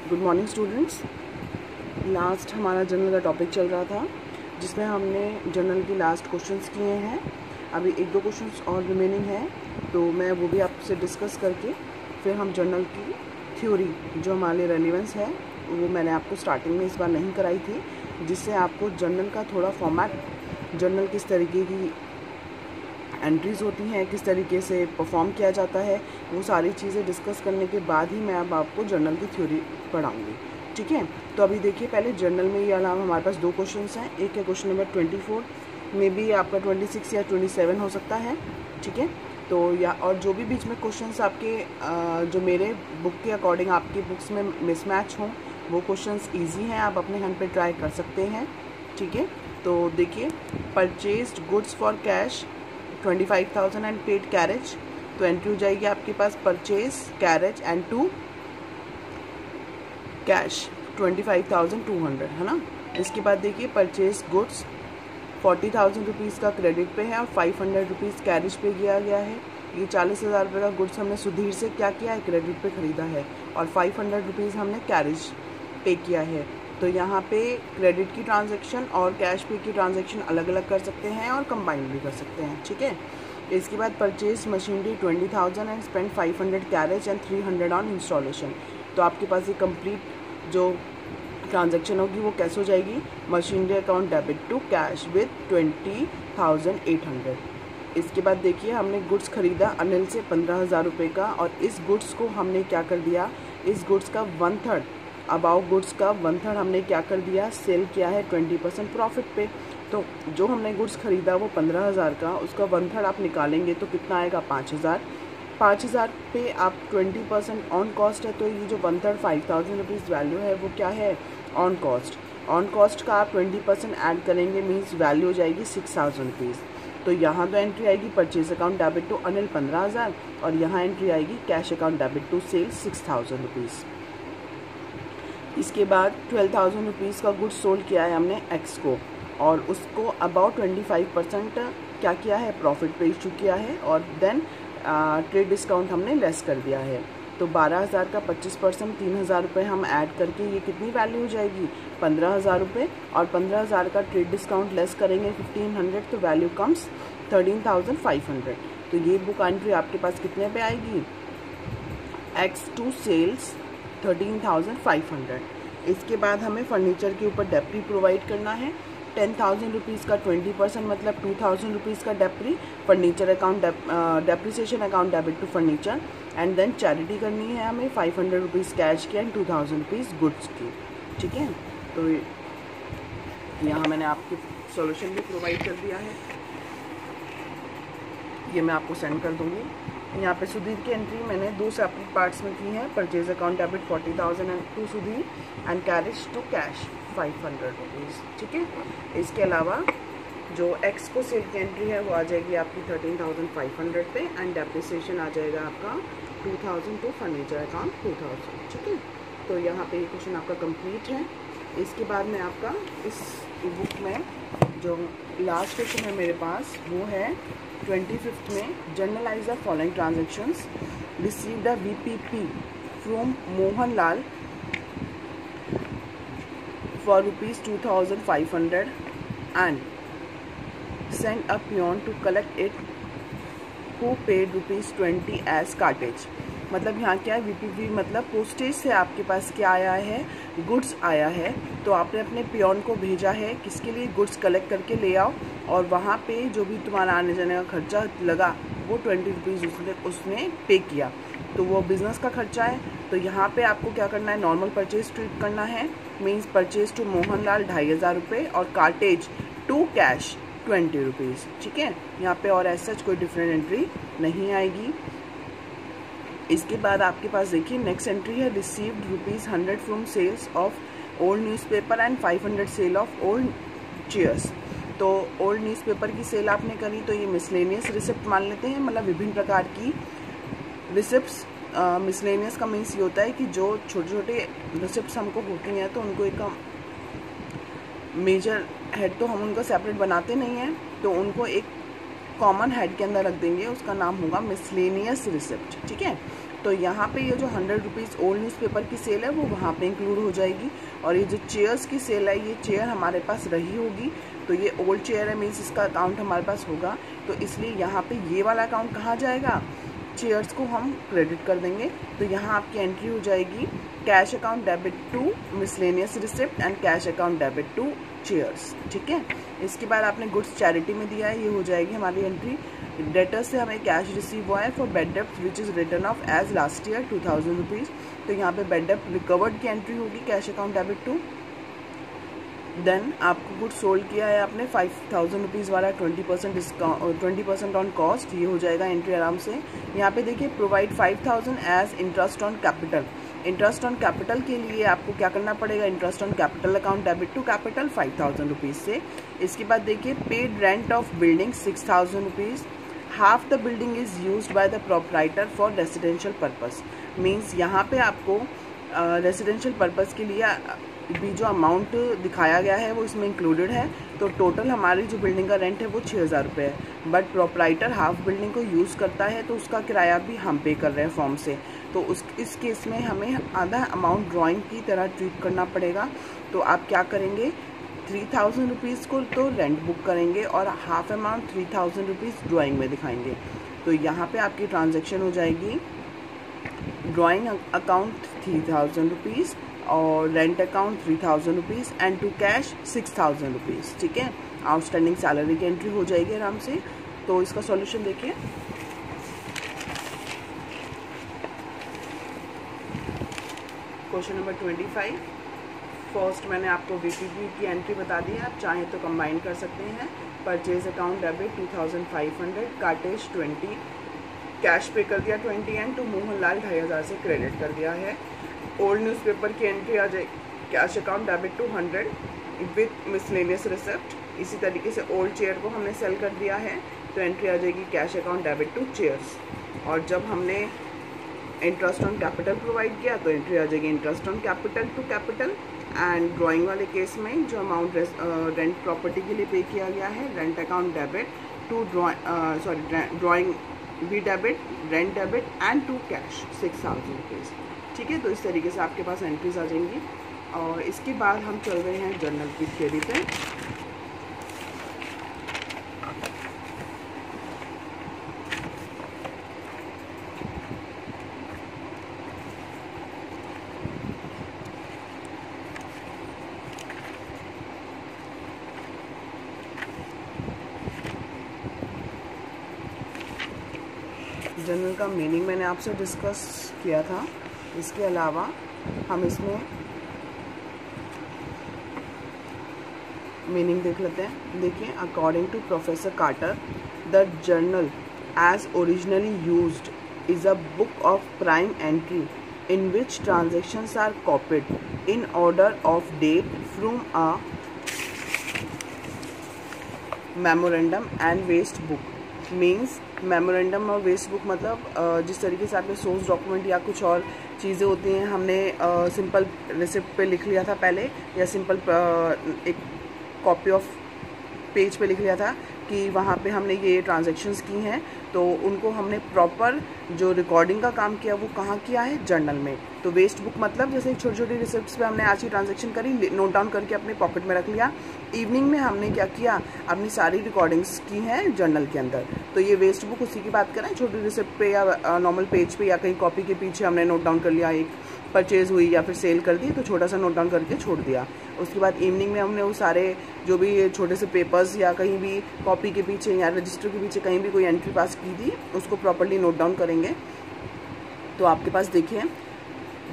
Good morning students. Last हमारा general का topic चल रहा था जिसमें हमने जनरल की लास्ट क्वेश्चंस किए हैं। अभी एक दो क्वेश्चंस और रिमेनिंग हैं, तो मैं वो भी आपसे डिस्कस करके फिर हम जनरल की थ्योरी जो हमारे लिए रेलिवेंस है वो मैंने आपको स्टार्टिंग में इस बार नहीं कराई थी, जिससे आपको जनरल का थोड़ा फॉर्मेट, जनरल किस तरीके की एंट्रीज़ होती हैं, किस तरीके से परफॉर्म किया जाता है, वो सारी चीज़ें डिस्कस करने के बाद ही मैं अब आपको जर्नल की थ्योरी पढ़ाऊँगी। ठीक है, तो अभी देखिए पहले जर्नल में ये अलावा हमारे पास दो क्वेश्चंस हैं। एक है क्वेश्चन नंबर 24, में भी आपका 26 या 27 हो सकता है। ठीक है, तो या और जो भी बीच में क्वेश्चंस आपके जो मेरे बुक के अकॉर्डिंग आपकी बुक्स में मिसमैच हों, वो क्वेश्चंस इजी हैं, आप अपने हैंड पे ट्राई कर सकते हैं। ठीक है, तो देखिए purchased goods for cash 25,000 and paid carriage, तो एंट्री हो जाएगी आपके पास purchase carriage and to cash 25,200, है ना। इसके बाद देखिए परचेज गुड्स 40,000 रुपीज़ का क्रेडिट पे है और 500 रुपीज़ कैरेज पे किया गया है। ये 40,000 रुपये का गुड्स हमने सुधीर से क्या किया है, क्रेडिट पे ख़रीदा है, और 500 रुपीज़ हमने कैरेज पे किया है। तो यहाँ पे क्रेडिट की ट्रांजैक्शन और कैश पे की ट्रांजैक्शन अलग अलग कर सकते हैं और कंबाइन भी कर सकते हैं। ठीक है, इसके बाद purchase machinery 20,000 and spend 500 carriage and 300 on installation. तो आपके पास ये कंप्लीट जो ट्रांजैक्शन होगी वो कैसे हो जाएगी, machinery account debit to cash with 20,800। इसके बाद देखिए हमने गुड्स खरीदा अनिल से 15,000 रुपये का, और इस गुड्स को हमने क्या कर दिया, इस गुड्स का 1/3 अबाउ गुड्स का 1/3 हमने क्या कर दिया, सेल किया है 20% प्रॉफिट पे। तो जो हमने गुड्स खरीदा वो 15,000 का, उसका 1/3 आप निकालेंगे तो कितना आएगा, 5,000। 5,000 पे आप 20% ऑन कॉस्ट है, तो ये जो 1/3 5,000 रुपीज़ वैल्यू है वो क्या है, ऑन कॉस्ट। ऑन कॉस्ट का आप 20% ऐड करेंगे, मीन्स वैल्यू हो जाएगी 6,000 रुपीज़। तो यहाँ तो एंट्री आएगी purchase account debit to Anil 15,000, और यहाँ एंट्री आएगी cash account debit to sale 6,000 rupees. इसके बाद 12,000 रुपीज़ का गुड्स सोल्ड किया है हमने एक्स को, और उसको अबाउट 25% क्या किया है, प्रॉफिट पे इशू किया है, और देन ट्रेड डिस्काउंट हमने लेस कर दिया है। तो 12,000 का 25% 3,000 रुपये हम ऐड करके ये कितनी वैल्यू हो जाएगी, 15,000 रुपये, और 15,000 का ट्रेड डिस्काउंट लेस करेंगे 1,500, तो वैल्यू कम्स 13,500। तो ये बुक एंट्री आपके पास कितने पे आएगी, एक्स टू सेल्स 13,500। इसके बाद हमें फर्नीचर के ऊपर डेप्री प्रोवाइड करना है। 10,000 रुपीज़ का 20% मतलब 2,000 रुपीज़ का डेप्री, furniture account depreciation account debit to furniture, and then charity करनी है हमें 500 रुपीज़ कैश की एंड 2,000 रुपीज़ गुड्स की। ठीक है, तो यहाँ मैंने आपके सॉल्यूशन भी प्रोवाइड कर दिया है, ये मैं आपको सेंड कर दूँगी। यहाँ पे सुधीर की एंट्री मैंने दो सेपरेट पार्ट्स में की है, purchase account debit 40,000 and to Sudhir and carriage to cash 500 rupees. ठीक है, इसके अलावा जो एक्स को सेल की एंट्री है वो आ जाएगी आपकी 13,500 पे, एंड डेप्रिसिएशन आ जाएगा आपका 2,000 टू फर्नीचर अकाउंट 2,000। ठीक है, तो यहाँ पे ये क्वेश्चन आपका कंप्लीट है। इसके बाद में आपका इस बुक में जो लास्ट क्वेश्चन है मेरे पास वो है 25th में, journalise the following transactions, receive the VPP from Mohan Lal for ₹2,500 and send a peon to collect it who paid ₹20 as cartage. मतलब यहाँ क्या है, VPP मतलब पोस्टेज से आपके पास क्या आया है, गुड्स आया है, तो आपने अपने पियोन को भेजा है किसके लिए, गुड्स कलेक्ट करके ले आओ, और वहाँ पे जो भी तुम्हारा आने जाने का खर्चा लगा वो 20 रुपीज़ उसने पे किया, तो वो बिज़नेस का खर्चा है। तो यहाँ पे आपको क्या करना है, नॉर्मल परचेज ट्रीट करना है, मीन्स परचेज टू मोहनलाल 2,500 रुपये और कार्टेज टू कैश 20 रुपीज़। ठीक है, यहाँ पे और ऐसा कोई डिफरेंट एंट्री नहीं आएगी। इसके बाद आपके पास देखिए नेक्स्ट एंट्री है, received ₹100 from sales of old newspaper and 500 sale of old chairs. तो ओल्ड न्यूज़पेपर की सेल आपने करी, तो ये मिसलेनियस रिसिप्ट मान लेते हैं, मतलब विभिन्न प्रकार की रिसिप्ट्स। मिसलेनियस का मीन्स ये होता है कि जो छोटे छोटे रिसिप्ट्स हमको होती हैं तो उनको एक मेजर हेड तो हम उनको सेपरेट बनाते नहीं हैं, तो उनको एक कॉमन हेड के अंदर रख देंगे, उसका नाम होगा मिसलेनियस रिसिप्ट। ठीक है, तो यहाँ पे ये जो 100 रुपीज़ ओल्ड न्यूज़पेपर की सेल है वो वहाँ पे इंक्लूड हो जाएगी। और ये जो चेयर्स की सेल है, ये चेयर हमारे पास रही होगी, तो ये ओल्ड चेयर है, मीन्स इसका अकाउंट हमारे पास होगा, तो इसलिए यहाँ पे ये वाला अकाउंट कहाँ जाएगा, चेयर्स को हम क्रेडिट कर देंगे। तो यहाँ आपकी एंट्री हो जाएगी cash account debit to miscellaneous receipt and cash account debit to chairs. ठीक है, इसके बाद आपने गुड्स चैरिटी में दिया है, ये हो जाएगी हमारी एंट्री। डेटर से हमें कैश रिसीव हुआ है फॉर बेड डेप्ट which is written off as last year 2000 rupees, तो यहाँ पे बेड डेप्ट रिकवर्ड की एंट्री होगी cash account debit to. Then आपको गुड सोल्ड किया है आपने 5000 रुपीज़ वाला 20% डिस्काउंट 20% ऑन कॉस्ट, ये हो जाएगा एंट्री आराम से। यहाँ पे देखिए provide 5000 as interest on capital. Interest on capital के लिए आपको क्या करना पड़ेगा, interest on capital account debit to capital 5000 rupees से। इसके बाद देखिए paid rent of building 6000 rupees, half the building is used by the proprietor for residential purpose. Means यहाँ पे आपको रेसिडेंशियल पर्पस के लिए भी जो अमाउंट दिखाया गया है वो इसमें इंक्लूडेड है। तो टोटल हमारी जो बिल्डिंग का रेंट है वो 6000 रुपये है, बट प्रोप्राइटर हाफ बिल्डिंग को यूज़ करता है तो उसका किराया भी हम पे कर रहे हैं फॉर्म से, तो इस केस में हमें आधा अमाउंट ड्राइंग की तरह ट्रीट करना पड़ेगा। तो आप क्या करेंगे, 3000 रुपीज़ को तो रेंट बुक करेंगे और हाफ अमाउंट 3000 रुपीज़ ड्राइंग में दिखाएंगे। तो यहाँ पे आपकी ट्रांजैक्शन हो जाएगी ड्राइंग अकाउंट 3000 रुपीज़ और rent account 3000 rupees and to cash 6000 rupees. ठीक है, आउटस्टैंडिंग सैलरी की एंट्री हो जाएगी आराम से। तो इसका सॉल्यूशन देखिए, क्वेश्चन नंबर 25। फर्स्ट मैंने आपको वीपीपी की एंट्री बता दी है, आप चाहें तो कंबाइन कर सकते हैं। Purchase account debit 2500, cartage 20, cash pay कर दिया 20 एंड टू मोहनलाल 2500 से क्रेडिट कर दिया है। ओल्ड न्यूज़पेपर की एंट्री आ जाएगी cash account debit to 100 with miscellaneous receipt. इसी तरीके से ओल्ड चेयर को हमने सेल कर दिया है, तो एंट्री आ जाएगी cash account debit to chairs. और जब हमने इंटरेस्ट ऑन कैपिटल प्रोवाइड किया तो एंट्री आ जाएगी interest on capital to capital. And drawing वाले केस में जो अमाउंट रेंट प्रॉपर्टी के लिए पे किया गया है, rent account debit to drawing भी debit, rent debit and to cash 6000 rupees. ठीक है, तो इस तरीके से आपके पास एंट्रीज आ जाएंगी। और इसके बाद हम चल रहे हैं जर्नल की थियरी पे। जर्नल का मीनिंग मैंने आपसे डिस्कस किया था, इसके अलावा हम इसमें मीनिंग देख लेते हैं। देखिए, according to professor Carter, the journal as originally used is a book of prime entry in which transactions are copied in order of date from a memorandum and waste book. Means memorandum और waste book मतलब जिस तरीके से आपने source document या कुछ और चीज़ें होती हैं, हमने सिंपल रिसिप्ट पे लिख लिया था पहले, या सिंपल एक कॉपी ऑफ पेज पे लिख लिया था कि वहाँ पे हमने ये ट्रांजैक्शंस की हैं, तो उनको हमने प्रॉपर जो रिकॉर्डिंग का काम किया वो कहाँ किया है, जर्नल में। तो वेस्ट बुक मतलब जैसे छोटी छोटी रिसिप्ट्स पे हमने आज ही ट्रांजैक्शन करी, नोट डाउन करके अपने पॉकेट में रख लिया। इवनिंग में हमने क्या किया, अपनी सारी रिकॉर्डिंग्स की हैं जर्नल के अंदर। तो ये वेस्ट बुक उसी की बात करें, छोटी रिसिप्ट पे या नॉर्मल पेज पे या कहीं कॉपी के पीछे हमने नोट डाउन कर लिया, एक परचेज़ हुई या फिर सेल कर दी तो छोटा सा नोट डाउन करके छोड़ दिया। उसके बाद इवनिंग में हमने वो सारे जो भी छोटे से पेपर्स या कहीं भी कॉपी के पीछे या रजिस्टर के पीछे कहीं भी कोई एंट्री पास की थी उसको प्रॉपर्ली नोट डाउन करेंगे। तो आपके पास देखिए,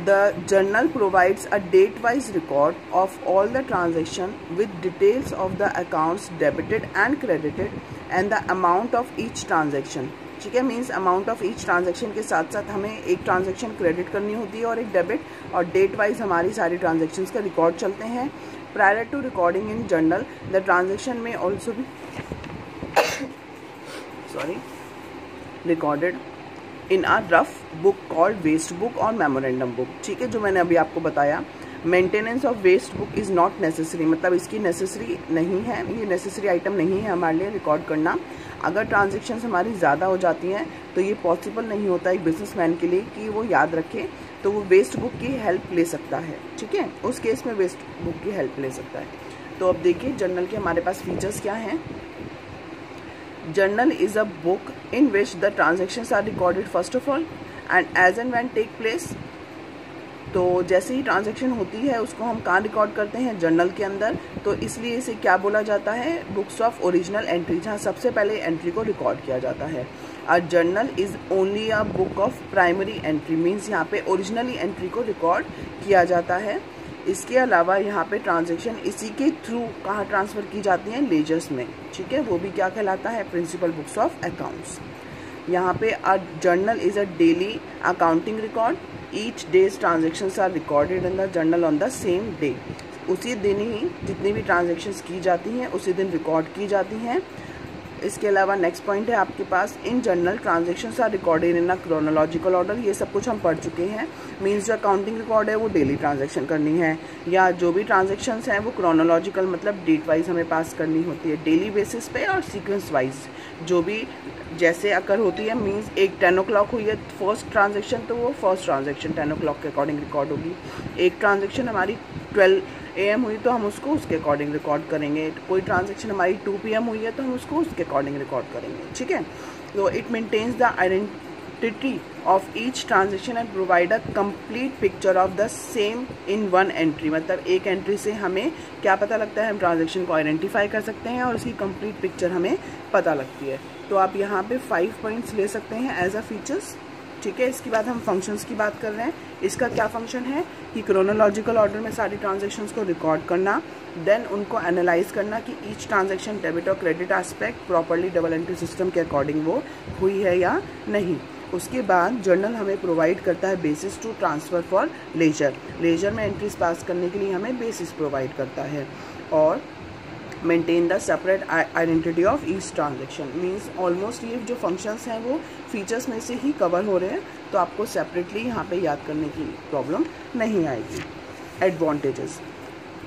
the journal provides a date wise record of all the transaction with details of the accounts debited and credited and the amount of each transaction. ठीक है, means amount of each transaction के साथ साथ हमें एक ट्रांजैक्शन क्रेडिट करनी होती है और एक डेबिट, और डेट वाइज हमारी सारी ट्रांजैक्शंस का रिकॉर्ड चलते हैं। Prior to recording in journal the transaction में ऑल्सो भी recorded in a rough book called waste book और मेमोरेंडम बुक। ठीक है, जो मैंने अभी आपको बताया, maintenance of waste book is not necessary, मतलब इसकी नेसेसरी नहीं है, ये नेसेसरी आइटम नहीं है हमारे लिए रिकॉर्ड करना। अगर ट्रांजेक्शन्स हमारी ज़्यादा हो जाती हैं तो ये पॉसिबल नहीं होता एक बिजनेसमैन के लिए कि वो याद रखे, तो वो वेस्ट बुक की हेल्प ले सकता है, ठीक है, उस केस में वेस्ट बुक की हेल्प ले सकता है। तो अब देखिए जर्नल के हमारे पास फीचर्स क्या हैं। Journal is a book in which the transactions are recorded first of all and as and when take place. तो जैसे ही ट्रांजैक्शन होती है उसको हम कहाँ रिकॉर्ड करते हैं, जर्नल के अंदर। तो इसलिए इसे क्या बोला जाता है, बुक्स ऑफ ओरिजिनल एंट्री, जहाँ सबसे पहले एंट्री को रिकॉर्ड किया जाता है। A journal is only a book of primary entry, means यहाँ पे ओरिजिनली एंट्री को रिकॉर्ड किया जाता है। इसके अलावा यहाँ पे ट्रांजैक्शन इसी के थ्रू कहाँ ट्रांसफ़र की जाती हैं, लेजर्स में, ठीक है, वो भी क्या कहलाता है, प्रिंसिपल बुक्स ऑफ अकाउंट्स। यहाँ पे a journal is a daily accounting record, each day's transactions are recorded in the journal on the same day. उसी दिन ही जितनी भी ट्रांजेक्शन्स की जाती हैं उसी दिन रिकॉर्ड की जाती हैं। इसके अलावा नेक्स्ट पॉइंट है आपके पास, in journal transactions are recorded in a chronological order. ये सब कुछ हम पढ़ चुके हैं। मीन्स जो अकाउंटिंग रिकॉर्ड है वो डेली ट्रांजेक्शन करनी है, या जो भी ट्रांजेक्शन्स हैं वो क्रोनोलॉजिकल मतलब डेट वाइज हमें पास करनी होती है, डेली बेसिस पे और सीक्वेंस वाइज जो भी जैसे अकर होती है। मीन्स एक 10 o'clock हुई है फर्स्ट ट्रांजेक्शन, तो वो फर्स्ट ट्रांजेक्शन 10 o'clock के अकॉर्डिंग रिकॉर्ड होगी। एक ट्रांजेक्शन हमारी 12 AM हुई तो हम उसको उसके अकॉर्डिंग रिकॉर्ड करेंगे। कोई ट्रांजेक्शन हमारी 2 PM हुई है तो हम उसको उसके अकॉर्डिंग रिकॉर्ड करेंगे, ठीक है। तो it maintains the identity of each transaction and provide a complete picture of the same in one entry, मतलब एक एंट्री से हमें क्या पता लगता है, हम ट्रांजेक्शन को आइडेंटिफाई कर सकते हैं और उसकी कंप्लीट पिक्चर हमें पता लगती है। तो आप यहाँ पे 5 पॉइंट्स ले सकते हैं एज अ फीचर्स, ठीक है। इसके बाद हम फंक्शंस की बात कर रहे हैं। इसका क्या फंक्शन है कि क्रोनोलॉजिकल ऑर्डर में सारी ट्रांजैक्शंस को रिकॉर्ड करना, देन उनको एनालाइज करना कि ईच ट्रांजैक्शन डेबिट और credit aspect properly double entry system के अकॉर्डिंग वो हुई है या नहीं। उसके बाद जर्नल हमें प्रोवाइड करता है basis to transfer for ledger, ledger में एंट्रीज पास करने के लिए हमें बेसिस प्रोवाइड करता है। और maintain the separate identity of each transaction, means almost ये जो फंक्शंस हैं वो फीचर्स में से ही कवर हो रहे हैं, तो आपको सेपरेटली यहाँ पे याद करने की प्रॉब्लम नहीं आएगी।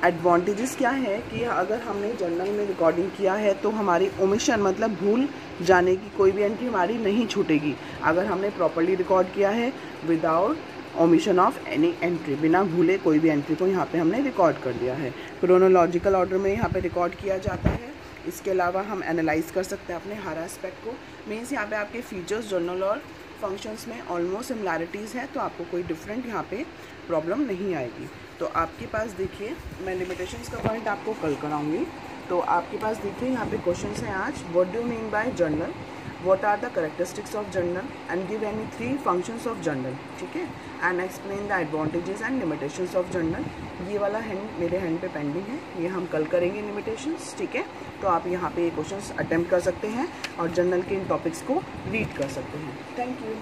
एडवांटेजेस क्या है कि अगर हमने जर्नल में रिकॉर्डिंग किया है तो हमारी ओमिशन मतलब भूल जाने की कोई भी एंट्री हमारी नहीं छूटेगी। अगर हमने प्रॉपर्ली रिकॉर्ड किया है without omission of any entry, बिना भूले कोई भी एंट्री को यहाँ पे हमने रिकॉर्ड कर दिया है। क्रोनोलॉजिकल ऑर्डर में यहाँ पे रिकॉर्ड किया जाता है। इसके अलावा हम एनालाइज कर सकते हैं अपने हर एस्पेक्ट को। मीन्स यहाँ पे आपके फीचर्स जर्नल और फंक्शंस में ऑलमोस्ट सिमिलैरिटीज़ हैं, तो आपको कोई डिफरेंट यहाँ पे प्रॉब्लम नहीं आएगी। तो आपके पास देखिए, मैं लिमिटेशंस का पॉइंट आपको कल कराऊंगी। तो आपके पास देखिए यहाँ पे क्वेश्चंस हैं आज, what do you mean by journal, what are the characteristics of journal and give any 3 functions of journal, ठीक है, and explain the advantages and limitations of journal। ये वाला हैंड मेरे हैंड पे पेंडिंग है, ये हम कल करेंगे लिमिटेशंस, ठीक है। तो आप यहाँ पे ये क्वेश्चंस अटेम्प्ट कर सकते हैं और जर्नल के इन टॉपिक्स को रीड कर सकते हैं। Thank you.